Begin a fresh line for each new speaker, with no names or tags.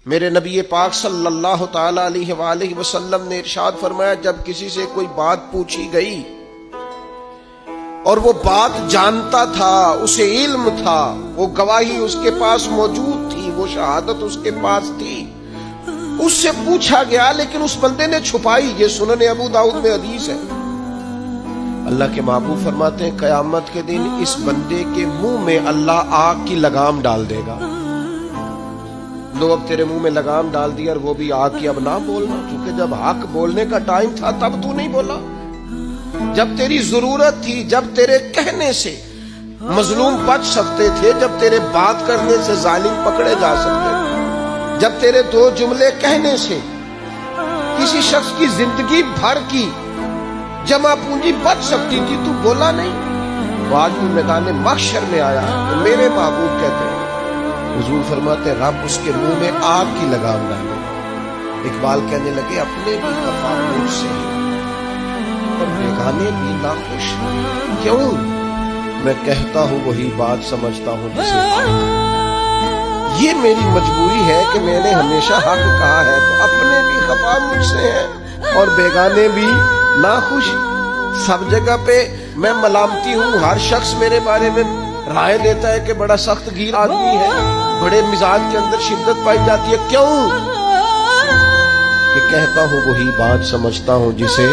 میرے نبی پاک صلی اللہ تعالی علیہ وآلہ وسلم نے ارشاد فرمایا، جب کسی سے کوئی بات پوچھی گئی اور وہ بات جانتا تھا، اسے علم تھا، وہ گواہی اس کے پاس موجود تھی، وہ شہادت اس کے پاس تھی، اس سے پوچھا گیا لیکن اس بندے نے چھپائی، یہ سنن ابو داؤد میں حدیث ہے، اللہ کے محبوب فرماتے ہیں قیامت کے دن اس بندے کے منہ میں اللہ آگ کی لگام ڈال دے گا۔ لو اب تیرے منہ میں لگام ڈال دیا اور وہ بھی آگ کی، اب نہ بولنا، کیونکہ جب حق بولنے کا ٹائم تھا تب تو نہیں بولا، جب تیری ضرورت تھی، جب تیرے کہنے سے مظلوم بچ سکتے تھے، جب تیرے بات کرنے سے ظالم پکڑے جا سکتے تھے، جب تیرے دو جملے کہنے سے کسی شخص کی زندگی بھر کی جمع پونجی بچ سکتی تھی، تو بولا نہیں۔ وہ آج بھی میدان محشر میں آیا تو میرے محبوب کہتے ہیں، حضور فرماتے ہیں رب اس کے منہ میں آگ کی لگام ڈالے۔ اقبال کہنے لگے اپنے بھی خفا مجھ سے اور بیگانے بھی ناخوش، کیوں؟ میں کہتا ہوں وہی بات سمجھتا ہوں جسے یہ میری مجبوری ہے کہ میں نے ہمیشہ حق کہا ہے، تو اپنے بھی خفا مجھ سے ہیں اور بیگانے بھی ناخوش۔ سب جگہ پہ میں ملامتی ہوں، ہر شخص میرے بارے میں رائے دیتا ہے کہ بڑا سخت گیر آدمی ہے، بڑے مزاج کے اندر شدت پائی جاتی ہے، کیوں؟ کہ کہتا ہوں وہی بات سمجھتا ہوں جسے